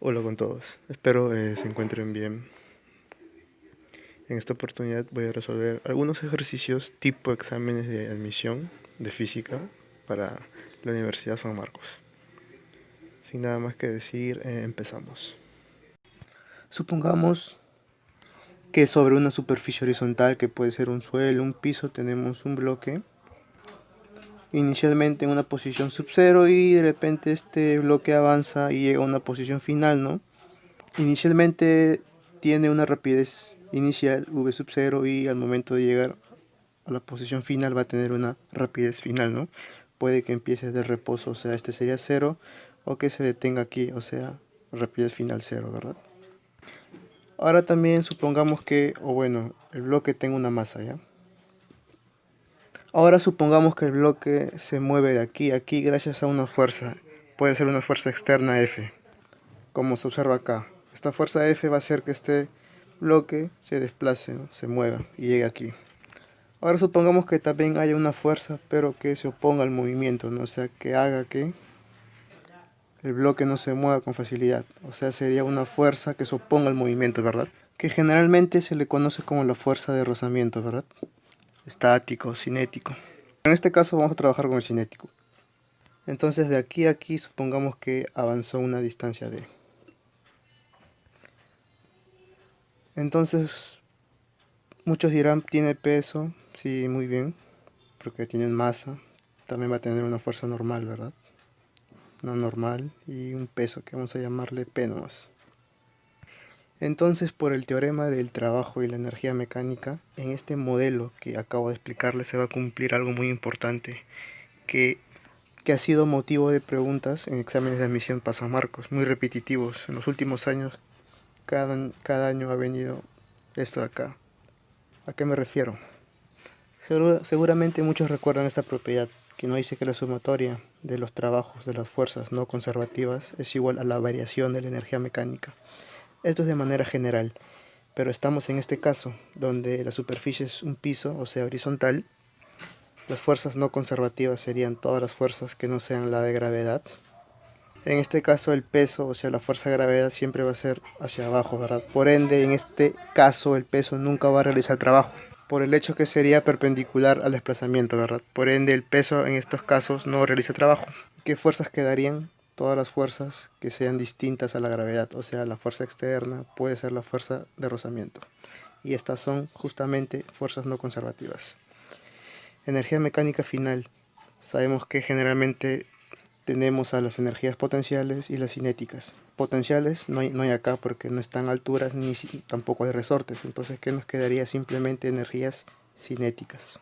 Hola con todos, espero se encuentren bien. En esta oportunidad voy a resolver algunos ejercicios tipo exámenes de admisión de física para la Universidad San Marcos. Sin nada más que decir, empezamos. Supongamos que sobre una superficie horizontal, que puede ser un suelo, un piso, tenemos un bloque inicialmente en una posición sub cero y de repente este bloque avanza y llega a una posición final, ¿no? Inicialmente tiene una rapidez inicial v sub 0 y al momento de llegar a la posición final va a tener una rapidez final, ¿no? Puede que empiece de reposo, o sea, este sería 0, o que se detenga aquí, o sea, rapidez final 0, ¿verdad? Ahora también supongamos que, o bueno, el bloque tenga una masa, ¿ya? Ahora supongamos que el bloque se mueve de aquí a aquí gracias a una fuerza. Puede ser una fuerza externa F, como se observa acá. Esta fuerza F va a hacer que este bloque se desplace, ¿no? Se mueva y llegue aquí. Ahora supongamos que también haya una fuerza, pero que se oponga al movimiento, ¿no? O sea, que haga que el bloque no se mueva con facilidad. O sea, sería una fuerza que se oponga al movimiento, ¿verdad? Que generalmente se le conoce como la fuerza de rozamiento, ¿verdad? Estático, cinético. En este caso vamos a trabajar con el cinético. Entonces de aquí a aquí supongamos que avanzó una distancia d. Entonces muchos dirán, ¿tiene peso? Sí, muy bien, porque tiene masa. También va a tener una fuerza normal, ¿verdad? No normal y un peso que vamos a llamarle P nomás. Entonces, por el teorema del trabajo y la energía mecánica, en este modelo que acabo de explicarles se va a cumplir algo muy importante, que ha sido motivo de preguntas en exámenes de admisión para San Marcos, muy repetitivos. En los últimos años, cada año ha venido esto de acá. ¿A qué me refiero? Seguramente muchos recuerdan esta propiedad, que nos dice que la sumatoria de los trabajos de las fuerzas no conservativas es igual a la variación de la energía mecánica. Esto es de manera general, pero estamos en este caso, donde la superficie es un piso, o sea, horizontal. Las fuerzas no conservativas serían todas las fuerzas que no sean la de gravedad. En este caso el peso, o sea, la fuerza de gravedad siempre va a ser hacia abajo, ¿verdad? Por ende, en este caso el peso nunca va a realizar trabajo, por el hecho que sería perpendicular al desplazamiento, ¿verdad? Por ende, el peso en estos casos no realiza trabajo. ¿Qué fuerzas quedarían? Todas las fuerzas que sean distintas a la gravedad, o sea, la fuerza externa puede ser la fuerza de rozamiento. Y estas son justamente fuerzas no conservativas. Energía mecánica final. Sabemos que generalmente tenemos a las energías potenciales y las cinéticas. Potenciales no hay acá porque no están a alturas ni tampoco hay resortes. Entonces, ¿qué nos quedaría? Simplemente energías cinéticas.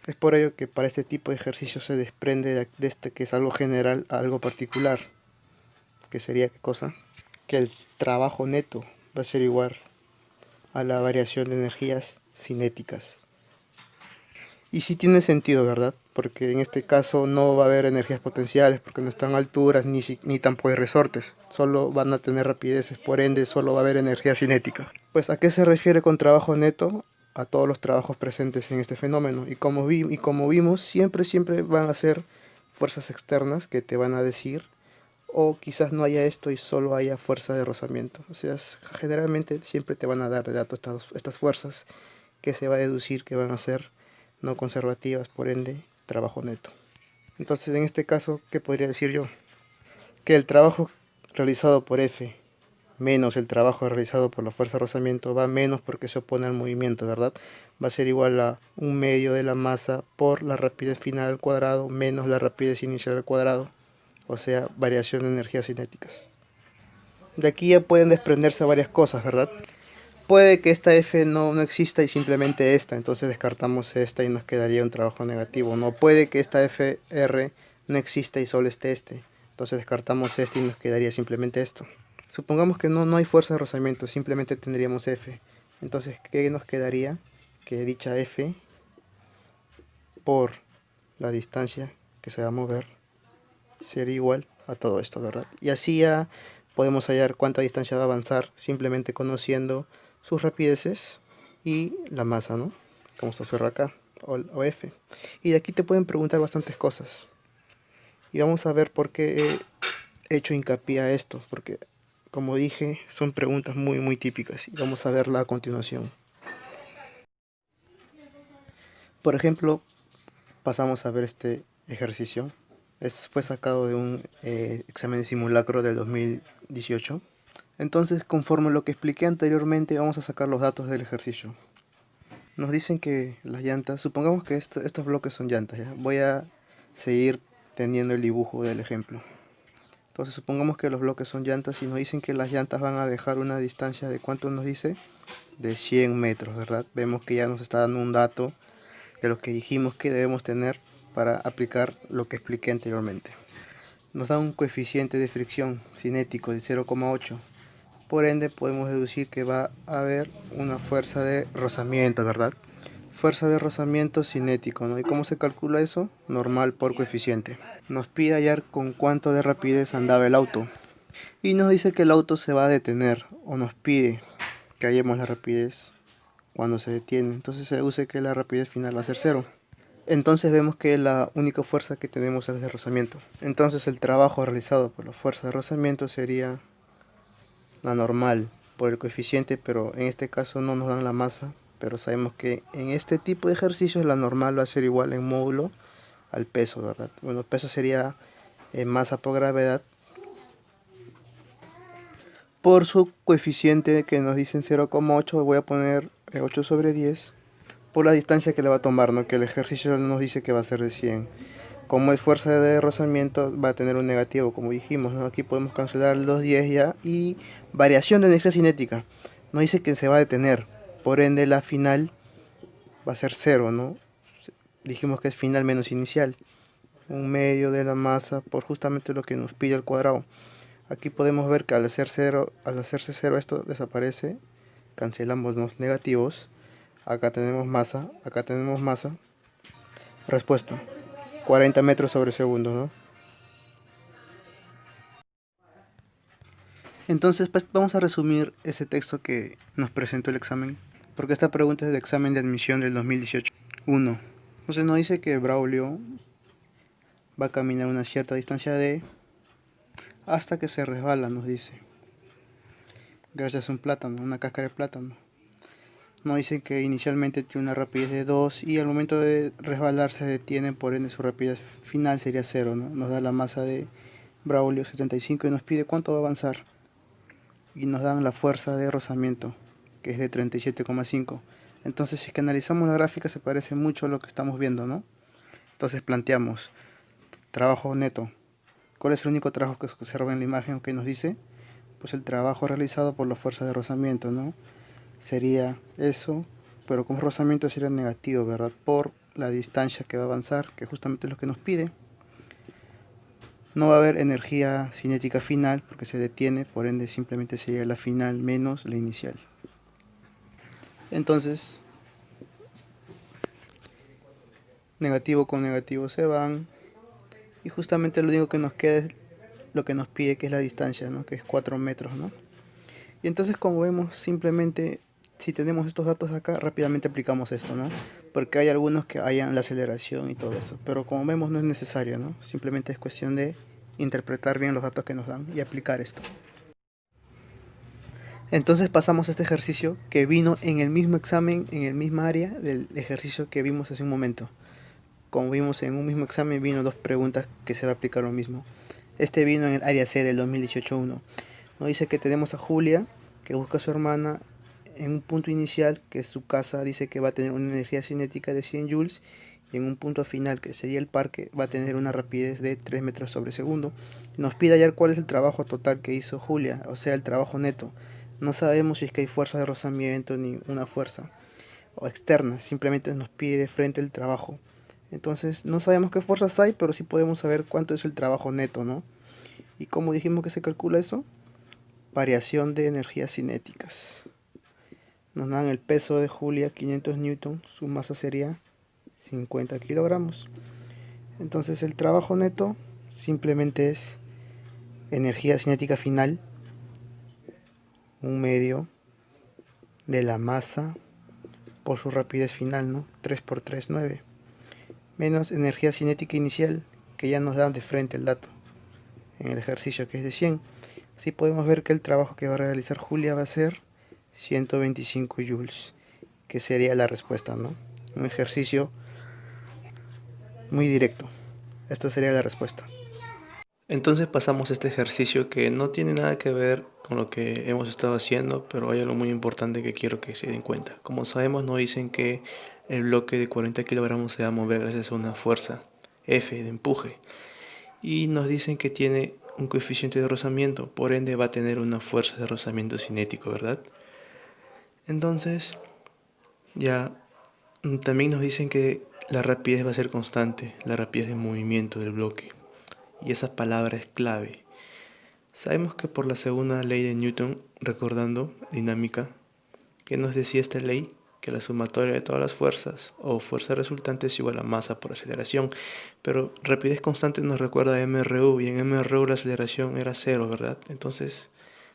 Es por ello que para este tipo de ejercicio se desprende de este que es algo general a algo particular. Que sería, ¿qué cosa? Que el trabajo neto va a ser igual a la variación de energías cinéticas. Y sí tiene sentido, ¿verdad? Porque en este caso no va a haber energías potenciales porque no están a alturas ni tampoco hay resortes. Solo van a tener rapideces, por ende solo va a haber energía cinética. Pues ¿a qué se refiere con trabajo neto? A todos los trabajos presentes en este fenómeno. Y como vimos, siempre van a ser fuerzas externas que te van a decir, o quizás no haya esto y solo haya fuerza de rozamiento. O sea, generalmente siempre te van a dar de datos estas fuerzas que se va a deducir que van a ser no conservativas, por ende, trabajo neto. Entonces, en este caso, ¿qué podría decir yo? Que el trabajo realizado por F menos el trabajo realizado por la fuerza de rozamiento va menos porque se opone al movimiento, ¿verdad? Va a ser igual a un medio de la masa por la rapidez final al cuadrado menos la rapidez inicial al cuadrado, o sea, variación de energías cinéticas. De aquí ya pueden desprenderse varias cosas, ¿verdad? Puede que esta F no exista y simplemente esta, entonces descartamos esta y nos quedaría un trabajo negativo. No puede que esta FR no exista y solo esté este, entonces descartamos este y nos quedaría simplemente esto. Supongamos que no hay fuerza de rozamiento, simplemente tendríamos F. Entonces, ¿qué nos quedaría? Que dicha F por la distancia que se va a mover sería igual a todo esto, ¿verdad? Y así ya podemos hallar cuánta distancia va a avanzar simplemente conociendo sus rapideces y la masa, ¿no? Como se observa acá, o F. Y de aquí te pueden preguntar bastantes cosas. Y vamos a ver por qué he hecho hincapié a esto, porque Como dije, son preguntas muy típicas y vamos a verla a continuación. Por ejemplo, pasamos a ver este ejercicio. Fue sacado de un examen de simulacro del 2018. Entonces, conforme lo que expliqué anteriormente, vamos a sacar los datos del ejercicio. Nos dicen que las llantas, supongamos que estos bloques son llantas, ¿ya? Voy a seguir teniendo el dibujo del ejemplo. Entonces, supongamos que los bloques son llantas y nos dicen que las llantas van a dejar una distancia de, ¿cuánto nos dice? De 100 metros, ¿verdad? Vemos que ya nos está dando un dato de lo que dijimos que debemos tener para aplicar lo que expliqué anteriormente. Nos da un coeficiente de fricción cinético de 0,8. Por ende, podemos deducir que va a haber una fuerza de rozamiento, ¿verdad? Fuerza de rozamiento cinético, ¿no? ¿Y cómo se calcula eso? Normal por coeficiente. Nos pide hallar con cuánto de rapidez andaba el auto. Y nos dice que el auto se va a detener, o nos pide que hallemos la rapidez cuando se detiene. Entonces se deduce que la rapidez final va a ser 0. Entonces vemos que la única fuerza que tenemos es de rozamiento. Entonces el trabajo realizado por la fuerza de rozamiento sería la normal por el coeficiente, pero en este caso no nos dan la masa, pero sabemos que en este tipo de ejercicios la normal va a ser igual en módulo al peso, ¿verdad? Bueno, el peso sería masa por gravedad por su coeficiente que nos dicen 0,8, voy a poner 8 sobre 10 por la distancia que le va a tomar, ¿no? Que el ejercicio nos dice que va a ser de 100. Como es fuerza de rozamiento, va a tener un negativo, como dijimos, ¿no? Aquí podemos cancelar los 10 ya. Y variación de energía cinética. Nos dice que se va a detener. Por ende, la final va a ser 0, ¿no? Dijimos que es final menos inicial. Un medio de la masa por justamente lo que nos pide el cuadrado. Aquí podemos ver que al hacerse 0 esto desaparece. Cancelamos los negativos. Acá tenemos masa, acá tenemos masa. Respuesta: 40 metros sobre segundo, ¿no? Entonces, pues, vamos a resumir ese texto que nos presentó el examen, porque esta pregunta es del examen de admisión del 2018. 1. Entonces nos dice que Braulio va a caminar una cierta distancia de hasta que se resbala, nos dice, gracias a un plátano, una cáscara de plátano. Nos dice que inicialmente tiene una rapidez de 2 y al momento de resbalar se detiene, por ende su rapidez final sería 0, ¿no? Nos da la masa de Braulio 75 y nos pide cuánto va a avanzar. Y nos dan la fuerza de rozamiento, que es de 37,5. Entonces, si es que analizamos la gráfica, se parece mucho a lo que estamos viendo, ¿no? Entonces planteamos trabajo neto. ¿Cuál es el único trabajo que se observa en la imagen que nos dice? Pues el trabajo realizado por la fuerza de rozamiento, ¿no? Sería eso, pero con rozamiento sería negativo, ¿verdad? Por la distancia que va a avanzar, que justamente es lo que nos pide. No va a haber energía cinética final porque se detiene, por ende simplemente sería la final menos la inicial. Entonces, negativo con negativo se van y justamente lo único que nos queda es lo que nos pide, que es la distancia, ¿no? Que es 4 metros, ¿no? Y entonces, como vemos, simplemente si tenemos estos datos acá, rápidamente aplicamos esto, ¿no? Porque hay algunos que hayan la aceleración y todo eso, pero como vemos no es necesario, ¿no? Simplemente es cuestión de interpretar bien los datos que nos dan y aplicar esto. Entonces pasamos a este ejercicio que vino en el mismo examen, en el mismo área del ejercicio que vimos hace un momento. Como vimos en un mismo examen, vino dos preguntas que se va a aplicar lo mismo. Este vino en el área C del 2018-1. Nos dice que tenemos a Julia, que busca a su hermana en un punto inicial, que es su casa, dice que va a tener una energía cinética de 100 joules, y en un punto final, que sería el parque, va a tener una rapidez de 3 metros sobre segundo. Nos pide hallar cuál es el trabajo total que hizo Julia, o sea, el trabajo neto. No sabemos si es que hay fuerza de rozamiento ni una fuerza o externa, simplemente nos pide de frente el trabajo. Entonces no sabemos qué fuerzas hay, pero sí podemos saber cuánto es el trabajo neto, ¿no? ¿Y cómo dijimos que se calcula eso? Variación de energías cinéticas. Nos dan el peso de Julia, 500 newton, su masa sería 50 kilogramos. Entonces el trabajo neto simplemente es energía cinética final, un medio de la masa por su rapidez final, ¿no? 3 por 3, 9. Menos energía cinética inicial, que ya nos dan de frente el dato en el ejercicio, que es de 100. Así podemos ver que el trabajo que va a realizar Julia va a ser 125 joules, que sería la respuesta, ¿no? Un ejercicio muy directo. Esta sería la respuesta. Entonces pasamos a este ejercicio que no tiene nada que ver con lo que hemos estado haciendo, pero hay algo muy importante que quiero que se den cuenta. Como sabemos, nos dicen que el bloque de 40 kilogramos se va a mover gracias a una fuerza F de empuje. Y nos dicen que tiene un coeficiente de rozamiento, por ende va a tener una fuerza de rozamiento cinético, ¿verdad? Entonces, ya también nos dicen que la rapidez va a ser constante, la rapidez de movimiento del bloque. Y esa palabra es clave. Sabemos que por la segunda ley de Newton, recordando dinámica, ¿qué nos decía esta ley? Que la sumatoria de todas las fuerzas o fuerza resultante es igual a masa por aceleración. Pero rapidez constante nos recuerda a MRU, y en MRU la aceleración era cero, ¿verdad? Entonces,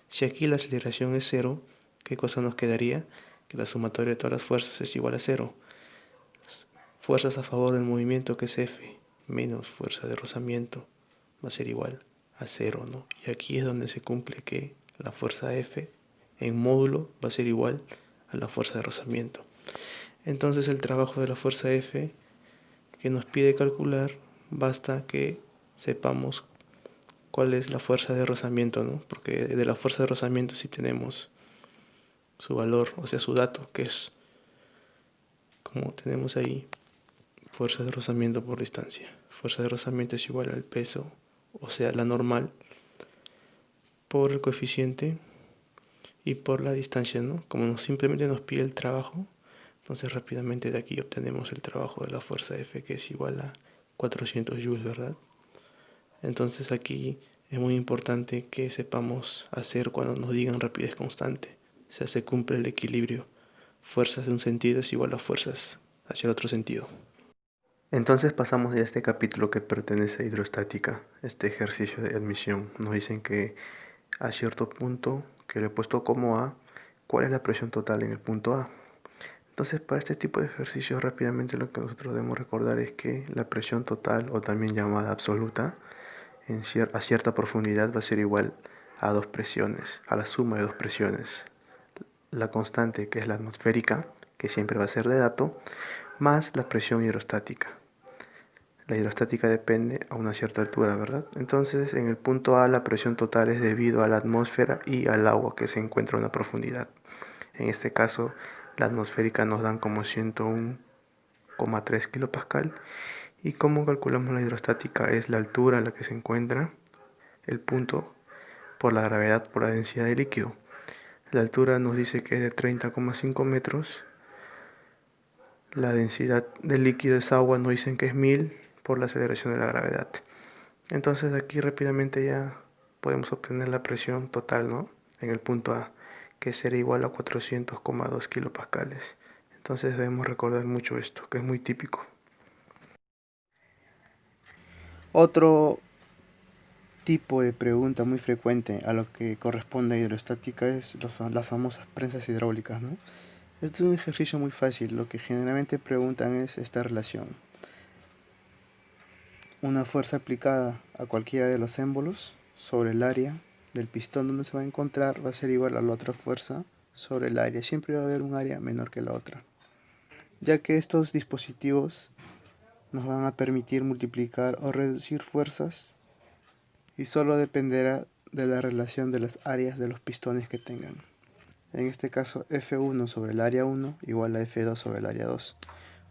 si aquí la aceleración es cero, ¿qué cosa nos quedaría? Que la sumatoria de todas las fuerzas es igual a cero. Fuerzas a favor del movimiento, que es F, menos fuerza de rozamiento, va a ser igual a cero, ¿no? Y aquí es donde se cumple que la fuerza F en módulo va a ser igual a la fuerza de rozamiento. Entonces el trabajo de la fuerza F que nos pide calcular, basta que sepamos cuál es la fuerza de rozamiento, ¿no? Porque de la fuerza de rozamiento sí tenemos su valor, o sea, su dato, que es como tenemos ahí, fuerza de rozamiento por distancia. Fuerza de rozamiento es igual al peso, o sea, la normal, por el coeficiente y por la distancia, ¿no? Como simplemente nos pide el trabajo, entonces rápidamente de aquí obtenemos el trabajo de la fuerza F, que es igual a 400 joules, ¿verdad? Entonces aquí es muy importante que sepamos hacer cuando nos digan rapidez constante. O sea, se cumple el equilibrio. Fuerzas de un sentido es igual a fuerzas hacia el otro sentido. Entonces pasamos a este capítulo que pertenece a hidrostática, este ejercicio de admisión. Nos dicen que a cierto punto, que le he puesto como A, ¿cuál es la presión total en el punto A? Entonces, para este tipo de ejercicios rápidamente lo que nosotros debemos recordar es que la presión total, o también llamada absoluta, a cierta profundidad va a ser igual a dos presiones, a la suma de dos presiones. La constante, que es la atmosférica, que siempre va a ser de dato, más la presión hidrostática. La hidrostática depende a una cierta altura, ¿verdad? Entonces, en el punto A la presión total es debido a la atmósfera y al agua que se encuentra a una profundidad. En este caso, la atmosférica nos dan como 101,3 kilopascal. Y como calculamos la hidrostática es la altura a la que se encuentra el punto por la gravedad por la densidad de líquido. La altura nos dice que es de 30,5 metros. La densidad del líquido es agua, nos dicen que es 1000 por la aceleración de la gravedad. Entonces de aquí rápidamente ya podemos obtener la presión total, ¿no? En el punto A, que será igual a 400,2 kilopascales. Entonces debemos recordar mucho esto, que es muy típico. Otro tipo de pregunta muy frecuente a lo que corresponde a hidrostática es las famosas prensas hidráulicas, ¿no? Este es un ejercicio muy fácil. Lo que generalmente preguntan es esta relación. Una fuerza aplicada a cualquiera de los émbolos sobre el área del pistón donde se va a encontrar va a ser igual a la otra fuerza sobre el área. Siempre va a haber un área menor que la otra, ya que estos dispositivos nos van a permitir multiplicar o reducir fuerzas y solo dependerá de la relación de las áreas de los pistones que tengan. En este caso, F1 sobre el área 1 igual a F2 sobre el área 2.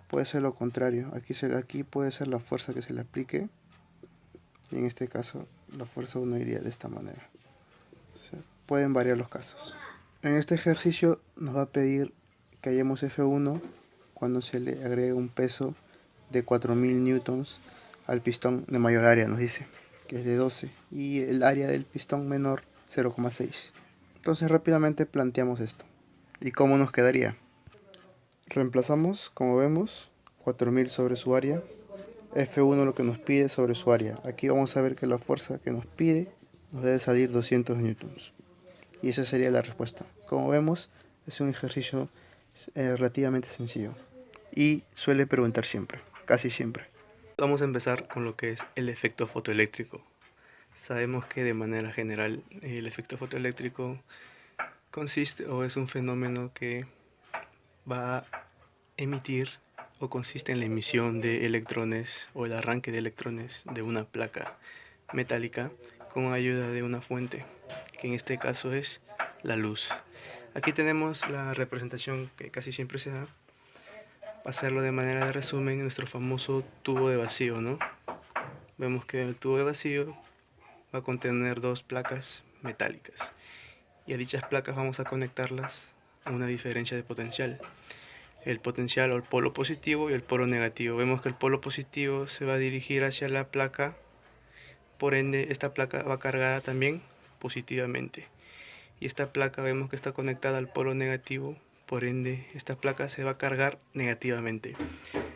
Puede ser lo contrario. Aquí puede ser la fuerza que se le aplique. Y en este caso, la fuerza 1 iría de esta manera. O sea, pueden variar los casos. En este ejercicio nos va a pedir que hallemos F1 cuando se le agregue un peso de 4000 newtons al pistón de mayor área, nos dice, que es de 12, y el área del pistón menor 0,6. Entonces rápidamente planteamos esto. ¿Y cómo nos quedaría? Reemplazamos, como vemos, 4000 sobre su área, F1 lo que nos pide sobre su área. Aquí vamos a ver que la fuerza que nos pide nos debe salir 200 newtons. Y esa sería la respuesta. Como vemos, es un ejercicio relativamente sencillo. Y suele preguntar siempre, casi siempre. Vamos a empezar con lo que es el efecto fotoeléctrico. Sabemos que de manera general el efecto fotoeléctrico consiste o es un fenómeno que va a emitir o consiste en la emisión de electrones o el arranque de electrones de una placa metálica con ayuda de una fuente, que en este caso es la luz. Aquí tenemos la representación que casi siempre se da. Hacerlo de manera de resumen, nuestro famoso tubo de vacío, ¿no? Vemos que el tubo de vacío va a contener dos placas metálicas y a dichas placas vamos a conectarlas a una diferencia de potencial. El potencial o el polo positivo y el polo negativo. Vemos que el polo positivo se va a dirigir hacia la placa, por ende esta placa va cargada también positivamente. Y esta placa vemos que está conectada al polo negativo, por ende esta placa se va a cargar negativamente.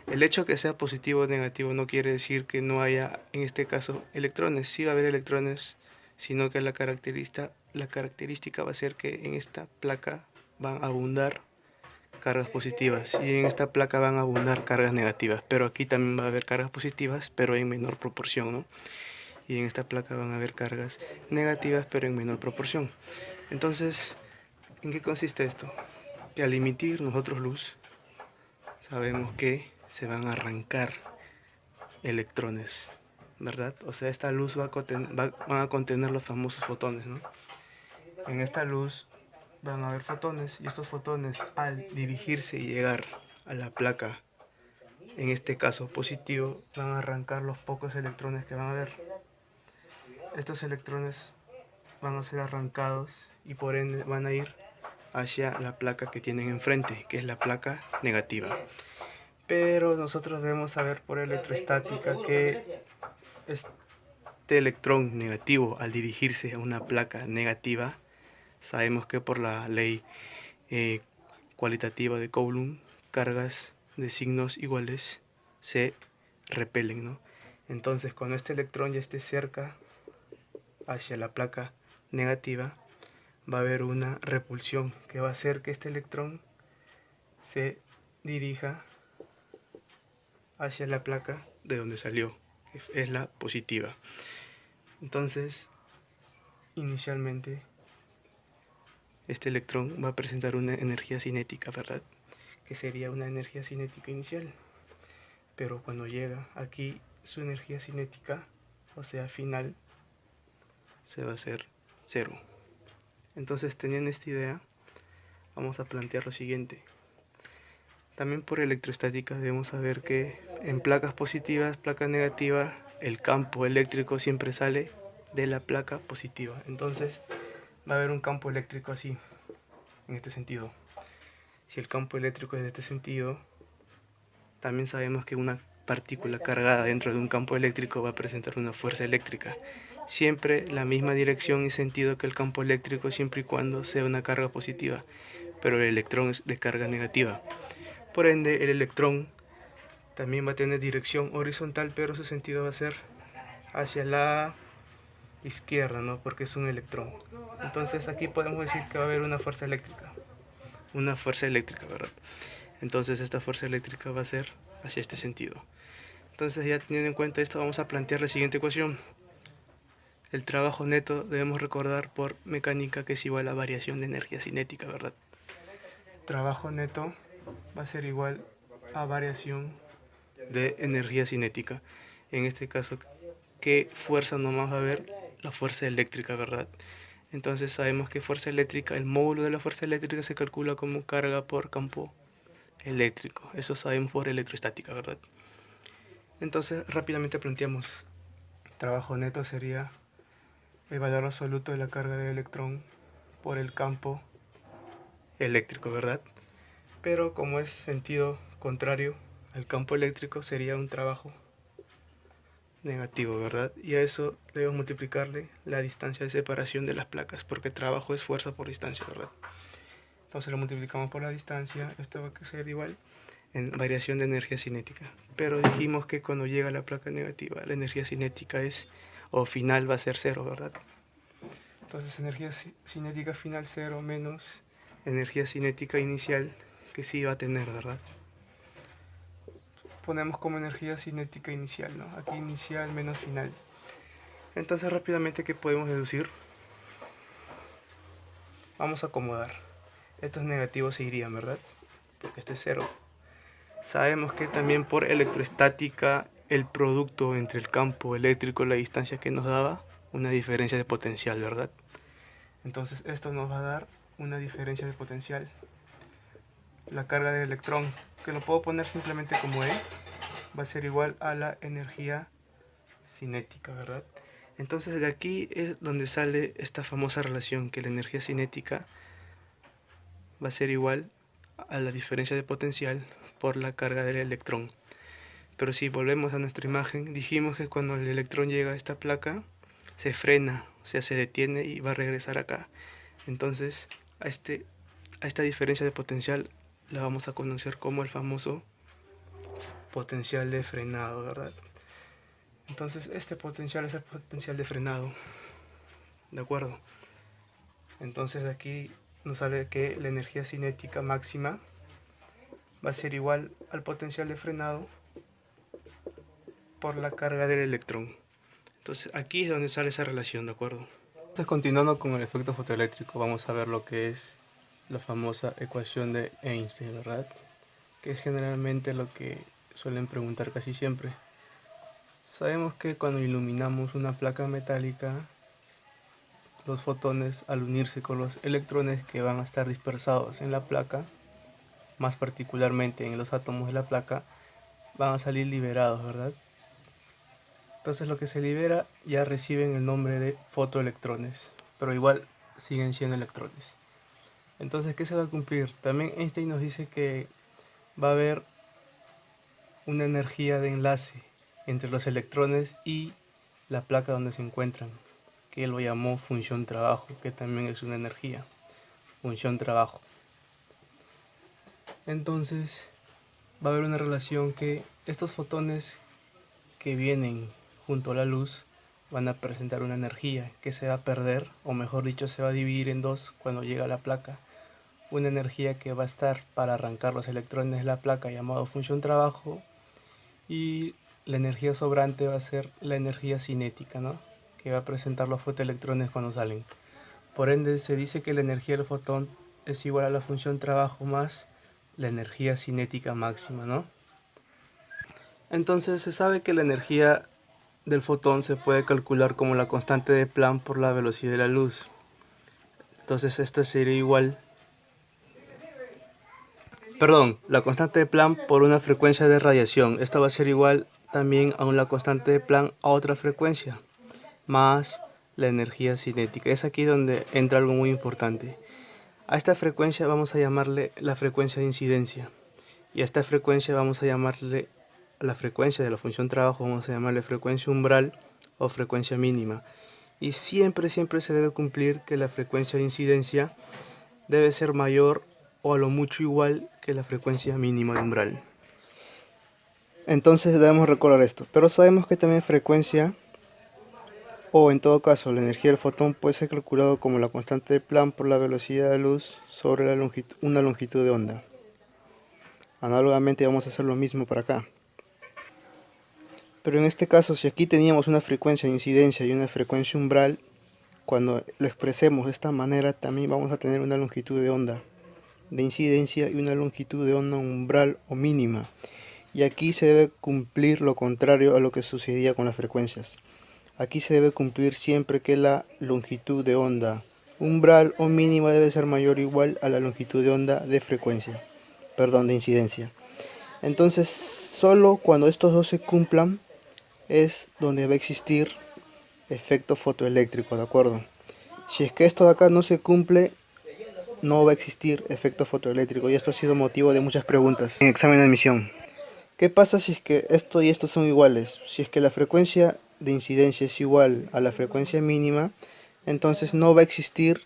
El hecho que sea positivo o negativo no quiere decir que no haya, en este caso, electrones. Sí va a haber electrones, sino que la característica va a ser que en esta placa van a abundar cargas positivas y en esta placa van a abundar cargas negativas, pero aquí también va a haber cargas positivas, pero en menor proporción, ¿no? Y en esta placa van a haber cargas negativas, pero en menor proporción. Entonces, ¿en qué consiste esto? Que al emitir nosotros luz, sabemos que se van a arrancar electrones, ¿verdad? O sea, esta luz van a contener los famosos fotones, ¿no? En esta luz van a haber fotones y estos fotones al dirigirse y llegar a la placa, en este caso positivo, van a arrancar los pocos electrones que van a haber. Estos electrones van a ser arrancados y por ende van a ir hacia la placa que tienen enfrente, que es la placa negativa. Pero nosotros debemos saber por electrostática que este electrón negativo al dirigirse a una placa negativa, sabemos que por la ley cualitativa de Coulomb, cargas de signos iguales se repelen, ¿no? Entonces cuando este electrón ya esté cerca hacia la placa negativa, va a haber una repulsión que va a hacer que este electrón se dirija hacia la placa de donde salió, que es la positiva. Entonces, inicialmente, este electrón va a presentar una energía cinética, ¿verdad? Que sería una energía cinética inicial. Pero cuando llega aquí, su energía cinética, o sea, final, se va a hacer cero. Entonces, teniendo esta idea, vamos a plantear lo siguiente. También por electrostática debemos saber que en placas positivas, placas negativas, el campo eléctrico siempre sale de la placa positiva. Entonces va a haber un campo eléctrico así, en este sentido. Si el campo eléctrico es de este sentido, también sabemos que una partícula cargada dentro de un campo eléctrico va a presentar una fuerza eléctrica. Siempre la misma dirección y sentido que el campo eléctrico siempre y cuando sea una carga positiva, pero el electrón es de carga negativa. Por ende, el electrón también va a tener dirección horizontal, pero su sentido va a ser hacia la izquierda, ¿no? Porque es un electrón. Entonces aquí podemos decir que va a haber una fuerza eléctrica. Una fuerza eléctrica, ¿verdad? Entonces esta fuerza eléctrica va a ser hacia este sentido. Entonces ya teniendo en cuenta esto, vamos a plantear la siguiente ecuación. El trabajo neto debemos recordar por mecánica que es igual a variación de energía cinética, ¿verdad? Trabajo neto va a ser igual a variación de energía cinética. En este caso, ¿qué fuerza nomás va a haber? La fuerza eléctrica, ¿verdad? Entonces sabemos que fuerza eléctrica, el módulo de la fuerza eléctrica se calcula como carga por campo eléctrico. Eso sabemos por electrostática, ¿verdad? Entonces rápidamente planteamos. Trabajo neto sería el valor absoluto de la carga del electrón por el campo eléctrico, ¿verdad? Pero como es sentido contrario al campo eléctrico, sería un trabajo negativo, ¿verdad? Y a eso debemos multiplicarle la distancia de separación de las placas, porque trabajo es fuerza por distancia, ¿verdad? Entonces lo multiplicamos por la distancia, esto va a ser igual en variación de energía cinética. Pero dijimos que cuando llega a la placa negativa, la energía cinética es, o final va a ser cero, ¿verdad? Entonces energía cinética final cero menos energía cinética inicial que sí va a tener, ¿verdad? Ponemos como energía cinética inicial, ¿no? Aquí inicial menos final. Entonces rápidamente, ¿qué podemos deducir? Vamos a acomodar. Estos negativos se irían, ¿verdad? Porque este es cero. Sabemos que también por electroestática el producto entre el campo eléctrico y la distancia que nos daba una diferencia de potencial, ¿verdad? Entonces esto nos va a dar una diferencia de potencial. La carga del electrón, que lo puedo poner simplemente como E, va a ser igual a la energía cinética, ¿verdad? Entonces de aquí es donde sale esta famosa relación, que la energía cinética va a ser igual a la diferencia de potencial por la carga del electrón. Pero si volvemos a nuestra imagen, dijimos que cuando el electrón llega a esta placa, se frena, o sea, se detiene y va a regresar acá. Entonces, a esta diferencia de potencial la vamos a conocer como el famoso potencial de frenado, ¿verdad? Entonces, este potencial es el potencial de frenado, ¿de acuerdo? Entonces, de aquí nos sale que la energía cinética máxima va a ser igual al potencial de frenado por la carga del electrón. Entonces aquí es donde sale esa relación, ¿de acuerdo? Entonces, continuando con el efecto fotoeléctrico, vamos a ver lo que es la famosa ecuación de Einstein, ¿verdad? Que es generalmente lo que suelen preguntar casi siempre. Sabemos que cuando iluminamos una placa metálica, los fotones, al unirse con los electrones que van a estar dispersados en la placa, más particularmente en los átomos de la placa, van a salir liberados, ¿verdad? Entonces lo que se libera ya reciben el nombre de fotoelectrones, pero igual siguen siendo electrones. Entonces, ¿qué se va a cumplir? También Einstein nos dice que va a haber una energía de enlace entre los electrones y la placa donde se encuentran, que él lo llamó función trabajo, que también es una energía, función trabajo. Entonces, va a haber una relación que estos fotones que vienen junto a la luz van a presentar una energía que se va a perder, o mejor dicho, se va a dividir en dos cuando llega a la placa. Una energía que va a estar para arrancar los electrones de la placa, llamado función trabajo, y la energía sobrante va a ser la energía cinética, ¿no? Que va a presentar los fotoelectrones cuando salen. Por ende, se dice que la energía del fotón es igual a la función trabajo más la energía cinética máxima, ¿no? Entonces se sabe que la energía del fotón se puede calcular como la constante de Planck por la velocidad de la luz. Entonces esto sería igual, la constante de Planck por una frecuencia de radiación. Esto va a ser igual también a la constante de Planck a otra frecuencia, más la energía cinética. Es aquí donde entra algo muy importante. A esta frecuencia vamos a llamarle la frecuencia de incidencia. Y a esta frecuencia vamos a llamarle, a la frecuencia de la función trabajo, vamos a llamarle frecuencia umbral o frecuencia mínima. Y siempre se debe cumplir que la frecuencia de incidencia debe ser mayor o a lo mucho igual que la frecuencia mínima de umbral. Entonces debemos recordar esto, pero sabemos que también frecuencia, o en todo caso la energía del fotón, puede ser calculado como la constante de Planck por la velocidad de luz sobre una longitud de onda. Análogamente vamos a hacer lo mismo para acá. Pero en este caso, si aquí teníamos una frecuencia de incidencia y una frecuencia umbral, cuando lo expresemos de esta manera también vamos a tener una longitud de onda de incidencia y una longitud de onda umbral o mínima. Y aquí se debe cumplir lo contrario a lo que sucedía con las frecuencias. Aquí se debe cumplir siempre que la longitud de onda umbral o mínima debe ser mayor o igual a la longitud de onda de de incidencia. Entonces, solo cuando estos dos se cumplan es donde va a existir efecto fotoeléctrico, ¿de acuerdo? Si es que esto de acá no se cumple, no va a existir efecto fotoeléctrico, y esto ha sido motivo de muchas preguntas en examen de admisión. ¿Qué pasa si es que esto y esto son iguales? Si es que la frecuencia de incidencia es igual a la frecuencia mínima, entonces no va a existir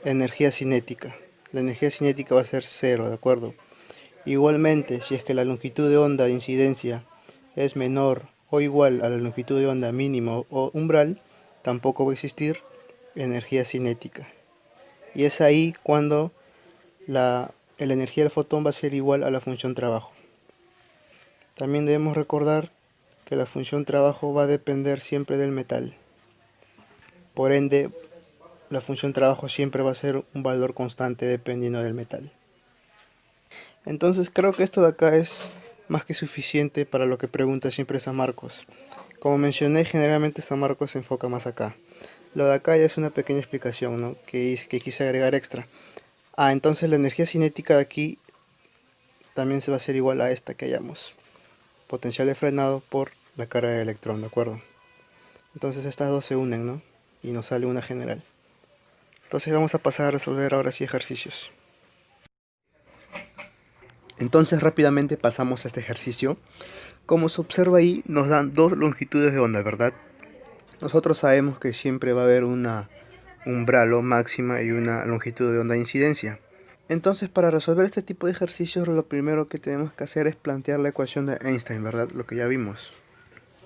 energía cinética. La energía cinética va a ser cero, ¿de acuerdo? Igualmente, si es que la longitud de onda de incidencia es menor o igual a la longitud de onda mínima o umbral, tampoco va a existir energía cinética. Y es ahí cuando la energía del fotón va a ser igual a la función trabajo. También debemos recordar que la función trabajo va a depender siempre del metal. Por ende, la función trabajo siempre va a ser un valor constante dependiendo del metal. Entonces creo que esto de acá es más que suficiente para lo que pregunta siempre San Marcos. Como mencioné, generalmente San Marcos se enfoca más acá. Lo de acá ya es una pequeña explicación, ¿no? que quise agregar extra. Entonces la energía cinética de aquí también se va a hacer igual a esta que hayamos. Potencial de frenado por la carga del electrón, ¿de acuerdo? Entonces estas dos se unen, ¿no? Y nos sale una general. Entonces vamos a pasar a resolver ahora sí ejercicios. Entonces rápidamente pasamos a este ejercicio. Como se observa ahí, nos dan dos longitudes de onda, ¿verdad? Nosotros sabemos que siempre va a haber una umbral o máxima y una longitud de onda de incidencia. Entonces, para resolver este tipo de ejercicios, lo primero que tenemos que hacer es plantear la ecuación de Einstein, ¿verdad? Lo que ya vimos.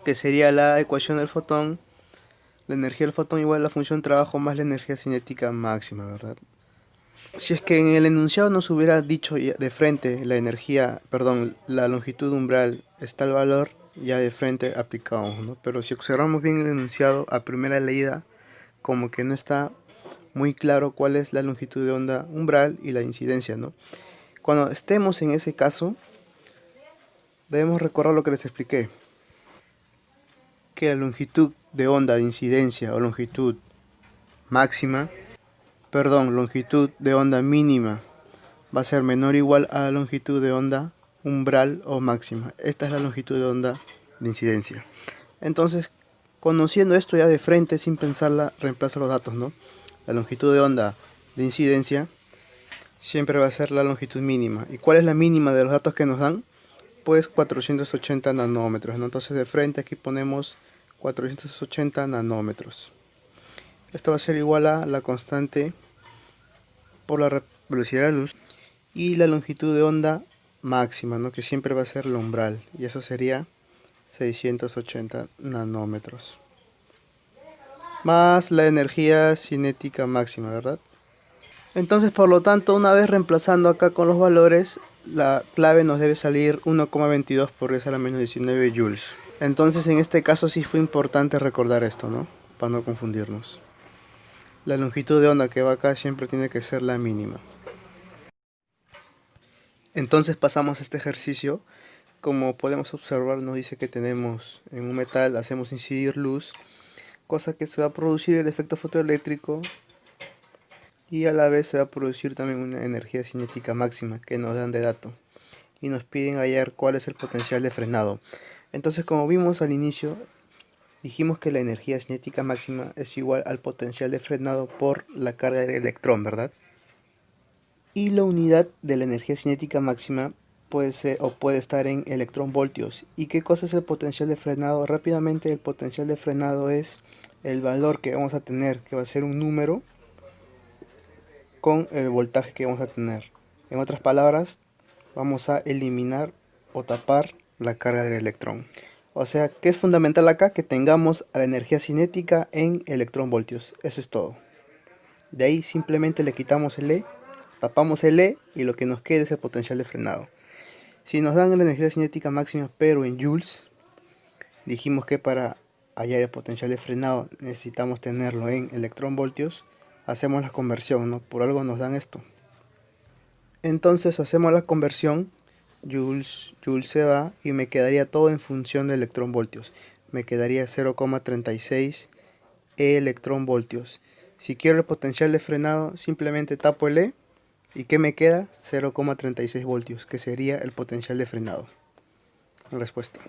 Que sería la ecuación del fotón, la energía del fotón igual a la función trabajo más la energía cinética máxima, ¿verdad? Si es que en el enunciado nos hubiera dicho de frente la longitud umbral está el valor, ya de frente aplicamos, ¿no? Pero si observamos bien el enunciado a primera leída, como que no está muy claro cuál es la longitud de onda umbral y la incidencia, ¿no? Cuando estemos en ese caso, debemos recordar lo que les expliqué, que la longitud de onda de incidencia o longitud de onda mínima va a ser menor o igual a la longitud de onda umbral o máxima. Esta es la longitud de onda de incidencia. Entonces, conociendo esto ya de frente, sin pensarla, reemplazo los datos, ¿no? La longitud de onda de incidencia siempre va a ser la longitud mínima. ¿Y cuál es la mínima de los datos que nos dan? Pues 480 nanómetros, ¿no? Entonces de frente aquí ponemos 480 nanómetros. Esto va a ser igual a la constante por la velocidad de la luz y la longitud de onda máxima, ¿no? Que siempre va a ser la umbral, y eso sería 680 nanómetros. Más la energía cinética máxima, ¿verdad? Entonces, por lo tanto, una vez reemplazando acá con los valores, la clave nos debe salir 1,22 por 10 a la menos 19 joules. Entonces, en este caso sí fue importante recordar esto, ¿no? Para no confundirnos. La longitud de onda que va acá siempre tiene que ser la mínima. Entonces pasamos a este ejercicio. Como podemos observar, nos dice que tenemos en un metal, hacemos incidir luz, cosa que se va a producir el efecto fotoeléctrico y a la vez se va a producir también una energía cinética máxima que nos dan de dato y nos piden hallar cuál es el potencial de frenado. Entonces, como vimos al inicio, dijimos que la energía cinética máxima es igual al potencial de frenado por la carga del electrón, ¿verdad? Y la unidad de la energía cinética máxima puede ser o puede estar en electronvoltios. ¿Y qué cosa es el potencial de frenado? Rápidamente, el potencial de frenado es el valor que vamos a tener, que va a ser un número con el voltaje que vamos a tener. En otras palabras, vamos a eliminar o tapar la carga del electrón. O sea, que es fundamental acá que tengamos a la energía cinética en electronvoltios. Eso es todo. De ahí simplemente le quitamos el E, tapamos el E y lo que nos queda es el potencial de frenado. Si nos dan la energía cinética máxima pero en joules, dijimos que para hallar el potencial de frenado necesitamos tenerlo en electronvoltios. Hacemos la conversión, ¿no? Por algo nos dan esto. Entonces hacemos la conversión, joules se va y me quedaría todo en función de electronvoltios. Me quedaría 0,36 electronvoltios. Si quiero el potencial de frenado, simplemente tapo el E. ¿Y qué me queda? 0,36 voltios, que sería el potencial de frenado. Respuesta.